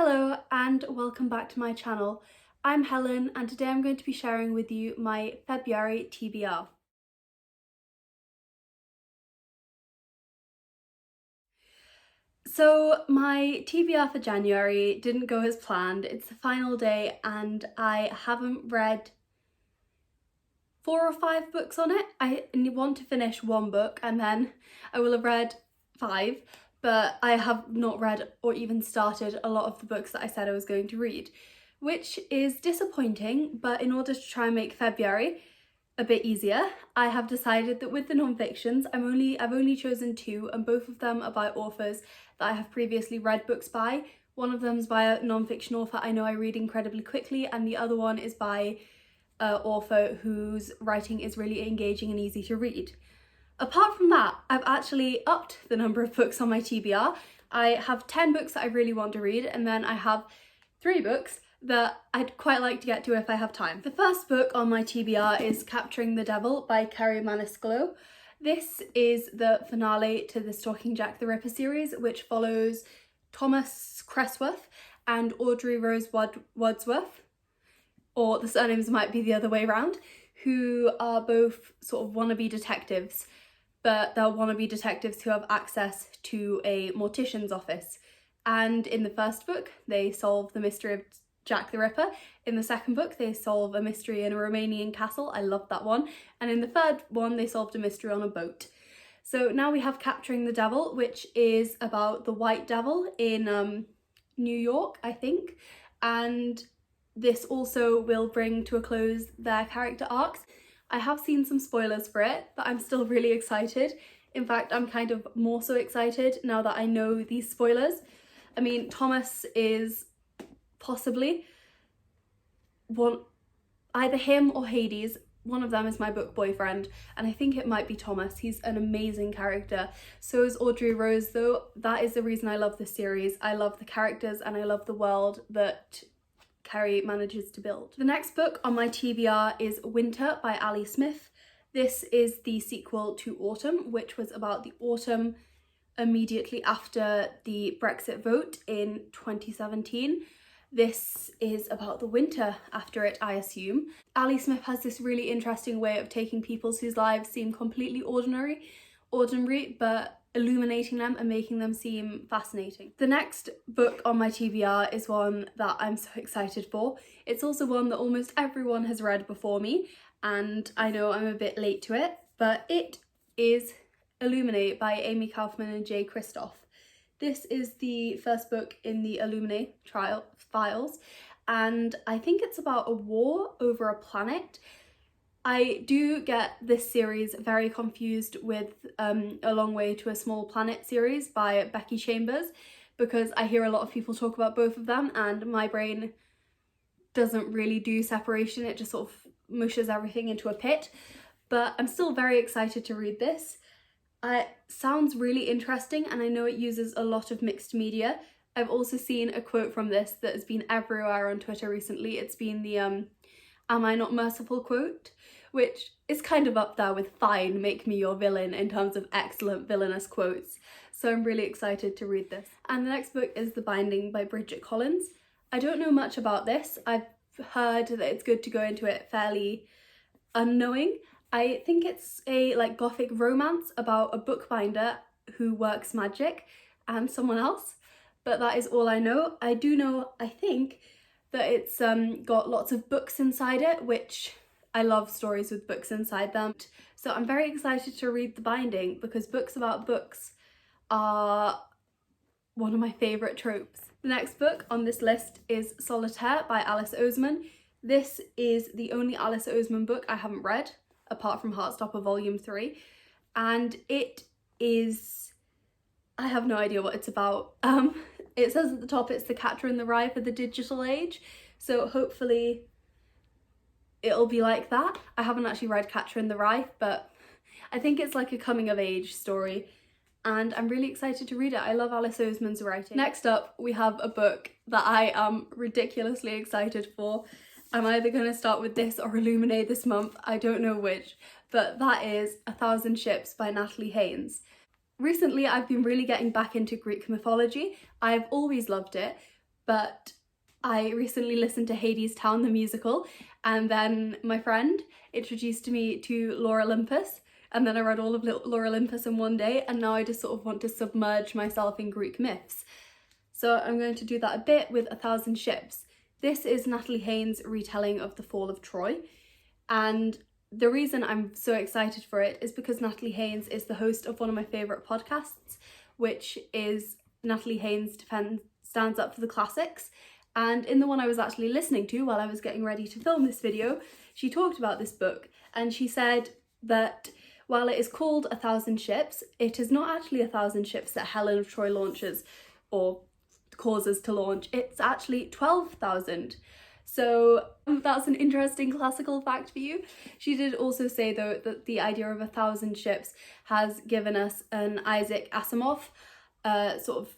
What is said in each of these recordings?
Hello and welcome back to my channel. I'm Helen and today I'm going to be sharing with you my February TBR. So my TBR for January didn't go as planned. It's the final day and I haven't read 4 or 5 books on it. I want to finish one book and then I will have read 5, but I have not read or even started a lot of the books that I said I was going to read, which is disappointing. But in order to try and make February a bit easier, I have decided that with the non-fictions, I've only chosen 2, and both of them are by authors that I have previously read books by. One of them is by a non-fiction author I know I read incredibly quickly, and the other one is by an author whose writing is really engaging and easy to read. Apart from that, I've actually upped the number of books on my TBR. I have 10 books that I really want to read, and then I have 3 books that I'd quite like to get to if I have time. The first book on my TBR is Capturing the Devil by Kerry Maniscalco. This is the finale to the Stalking Jack the Ripper series, which follows Thomas Cressworth and Audrey Rose Wadsworth, or the surnames might be the other way around, who are both sort of wannabe detectives, but they're wannabe detectives who have access to a mortician's office. And in the first book, they solve the mystery of Jack the Ripper. In the second book, they solve a mystery in a Romanian castle. I love that one. And in the third one, they solved a mystery on a boat. So now we have Capturing the Devil, which is about the White Devil in New York, I think. And this also will bring to a close their character arcs. I have seen some spoilers for it, but I'm still really excited. In fact, I'm kind of more so excited now that I know these spoilers. I mean, Thomas is possibly either him or Hades. One of them is my book boyfriend, and I think it might be Thomas. He's an amazing character. So is Audrey Rose, though. That is the reason I love this series. I love the characters and I love the world that Kerry manages to build. The next book on my TBR is Winter by Ali Smith. This is the sequel to Autumn, which was about the autumn immediately after the Brexit vote in 2017. This is about the winter after it, I assume. Ali Smith has this really interesting way of taking people whose lives seem completely ordinary, but illuminating them and making them seem fascinating. The next book on my TBR is one that I'm so excited for. It's also one that almost everyone has read before me, and I know I'm a bit late to it, but it is Illuminate by Amy Kaufman and Jay Kristoff. This is the first book in the Illuminate trial files, and I think it's about a war over a planet. I do get this series very confused with A Long Way to a Small Planet series by Becky Chambers, because I hear a lot of people talk about both of them and my brain doesn't really do separation. It just sort of mushes everything into a pit. But I'm still very excited to read this. It sounds really interesting, and I know it uses a lot of mixed media. I've also seen a quote from this that has been everywhere on Twitter recently. It's been the "Am I not merciful" quote, which is kind of up there with "Fine, make me your villain" in terms of excellent villainous quotes. So I'm really excited to read this. And the next book is The Binding by Bridget Collins. I don't know much about this. I've heard that it's good to go into it fairly unknowing. I think it's a gothic romance about a bookbinder who works magic and someone else, but that is all I know. I do know, I think, that it's got lots of books inside it, which I love stories with books inside them. So I'm very excited to read The Binding, because books about books are one of my favourite tropes. The next book on this list is Solitaire by Alice Oseman. This is the only Alice Oseman book I haven't read, apart from Heartstopper Volume 3, and it is, I have no idea what it's about. It says at the top it's the Catcher in the Rye for the digital age, so hopefully it'll be like that. I haven't actually read Catcher in the Rye, but I think it's like a coming of age story, and I'm really excited to read it. I love Alice Oseman's writing. Next up, we have a book that I am ridiculously excited for. I'm either going to start with this or Illuminate this month, I don't know which, but that is 1,000 Ships by Natalie Haynes. Recently I've been really getting back into Greek mythology. I've always loved it, but I recently listened to Hades Town the musical, and then my friend introduced me to Lore Olympus, and then I read all of Lore Olympus in one day, and now I just sort of want to submerge myself in Greek myths. So I'm going to do that a bit with 1,000 Ships. This is Natalie Haynes' retelling of the fall of Troy, and the reason I'm so excited for it is because Natalie Haynes is the host of one of my favourite podcasts, which is Natalie Haynes Stands Up for the Classics. And in the one I was actually listening to while I was getting ready to film this video, she talked about this book, and she said that while it is called 1,000 Ships, it is not actually 1,000 ships that Helen of Troy launches or causes to launch. It's actually 12,000. So that's an interesting classical fact for you. She did also say though that the idea of 1,000 ships has given us an Isaac Asimov sort of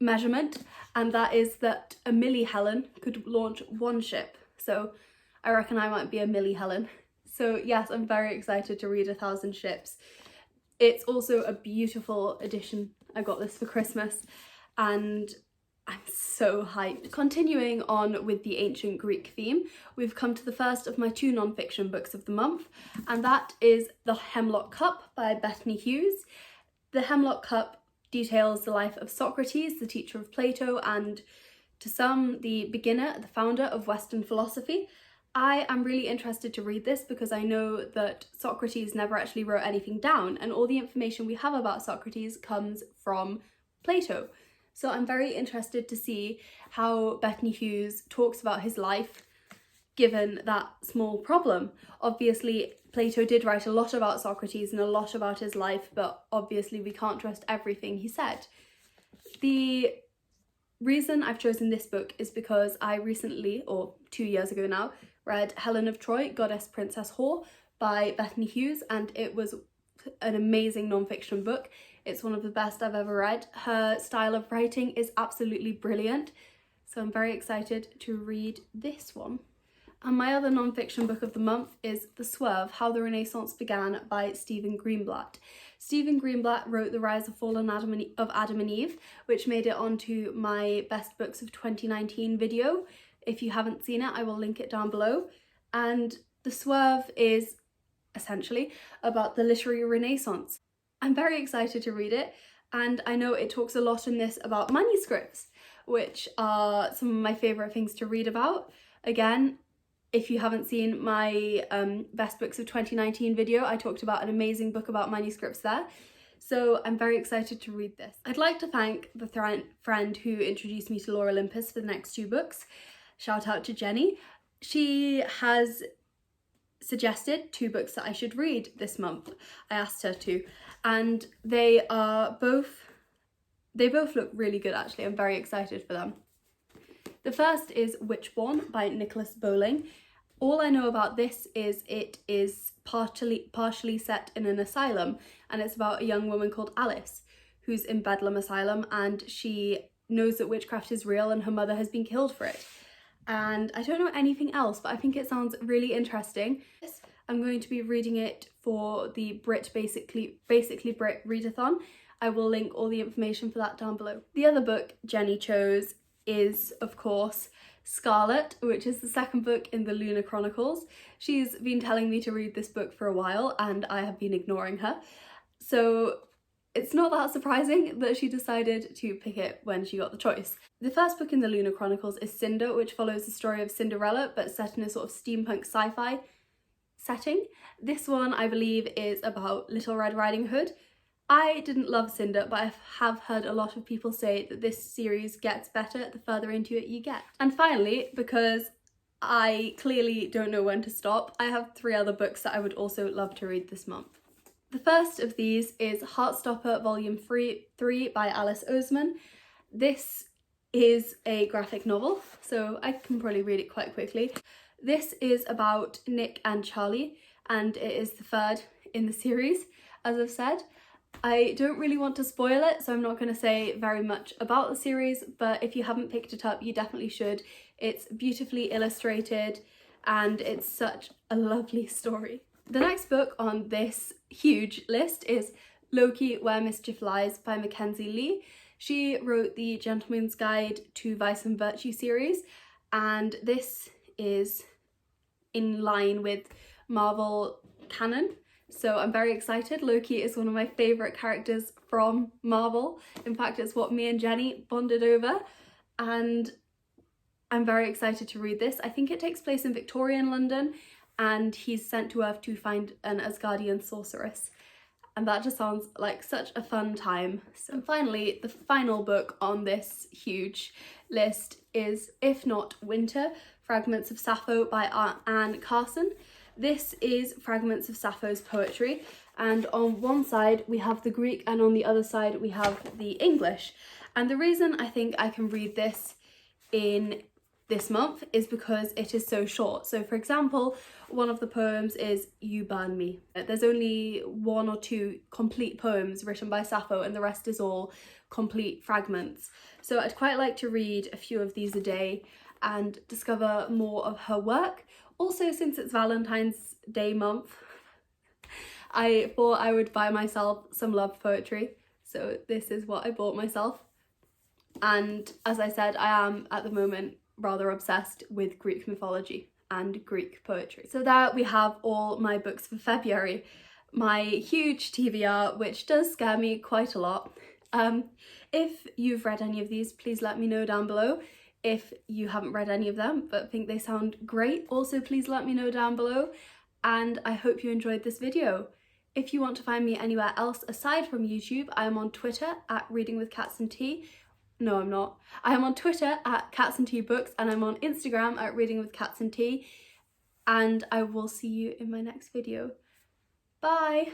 measurement, and that is that a milli Helen could launch one ship. So I reckon I might be a milli Helen. So yes, I'm very excited to read 1,000 Ships. It's also a beautiful edition. I got this for Christmas and I'm so hyped. Continuing on with the ancient Greek theme, we've come to the first of my 2 non-fiction books of the month, and that is The Hemlock Cup by Bethany Hughes. The Hemlock Cup details the life of Socrates, the teacher of Plato, and to some, the beginner, the founder of Western philosophy. I am really interested to read this because I know that Socrates never actually wrote anything down, and all the information we have about Socrates comes from Plato. So I'm very interested to see how Bethany Hughes talks about his life given that small problem. Obviously, Plato did write a lot about Socrates and a lot about his life, but obviously we can't trust everything he said. The reason I've chosen this book is because I recently, or 2 years ago now, read Helen of Troy, Goddess Princess Whore by Bethany Hughes, and it was an amazing non-fiction book. It's one of the best I've ever read. Her style of writing is absolutely brilliant, so I'm very excited to read this one. And my other non-fiction book of the month is The Swerve, How the Renaissance Began by Stephen Greenblatt. Stephen Greenblatt wrote The Rise and Fall of Adam and Eve, which made it onto my Best Books of 2019 video. If you haven't seen it, I will link it down below. And The Swerve is essentially about the literary Renaissance. I'm very excited to read it, and I know it talks a lot in this about manuscripts, which are some of my favourite things to read about. Again, if you haven't seen my Best Books of 2019 video, I talked about an amazing book about manuscripts there. So I'm very excited to read this. I'd like to thank the friend who introduced me to Lore Olympus for the next 2 books. Shout out to Jenny. She has suggested 2 books that I should read this month. I asked her to, and they both look really good actually. I'm very excited for them. The first is Witchborn by Nicholas Bowling. All I know about this is it is partially set in an asylum, and it's about a young woman called Alice who's in Bedlam Asylum, and she knows that witchcraft is real and her mother has been killed for it. And I don't know anything else, but I think it sounds really interesting. I'm going to be reading it for the Basically Brit readathon. I will link all the information for that down below. The other book Jenny chose is, of course, Scarlet, which is the second book in the Lunar Chronicles. She's been telling me to read this book for a while and I have been ignoring her. So it's not that surprising that she decided to pick it when she got the choice. The first book in the Lunar Chronicles is Cinder, which follows the story of Cinderella but set in a sort of steampunk sci-fi setting. This one, I believe, is about Little Red Riding Hood. I didn't love Cinder, but I have heard a lot of people say that this series gets better the further into it you get. And finally, because I clearly don't know when to stop, I have 3 other books that I would also love to read this month. The first of these is Heartstopper Volume 3 by Alice Oseman. This is a graphic novel, so I can probably read it quite quickly. This is about Nick and Charlie, and it is the 3rd in the series, as I've said. I don't really want to spoil it, so I'm not going to say very much about the series, but if you haven't picked it up, you definitely should. It's beautifully illustrated and it's such a lovely story. The next book on this huge list is Loki, Where Mischief Lies by Mackenzie Lee. She wrote the Gentleman's Guide to Vice and Virtue series, and this is in line with Marvel canon. So I'm very excited. Loki is one of my favourite characters from Marvel. In fact, it's what me and Jenny bonded over, and I'm very excited to read this. I think it takes place in Victorian London, and he's sent to Earth to find an Asgardian sorceress. And that just sounds like such a fun time. So finally, the final book on this huge list is If Not Winter, Fragments of Sappho by Anne Carson. This is fragments of Sappho's poetry, and on one side we have the Greek and on the other side we have the English. And the reason I think I can read this in this month is because it is so short. So for example, one of the poems is You Burn Me. There's only 1 or 2 complete poems written by Sappho, and the rest is all complete fragments. So I'd quite like to read a few of these a day and discover more of her work. Also, since it's Valentine's Day month, I thought I would buy myself some love poetry. So this is what I bought myself. And as I said, I am at the moment rather obsessed with Greek mythology and Greek poetry. So there we have all my books for February. My huge TBR, which does scare me quite a lot. If you've read any of these, please let me know down below. If you haven't read any of them but think they sound great, also please let me know down below. And I hope you enjoyed this video. If you want to find me anywhere else aside from YouTube, I am on Twitter at Reading with Cats and Tea. No, I'm not. I am on Twitter at Cats and Tea Books, and I'm on Instagram at Reading with Cats and Tea. And I will see you in my next video. Bye!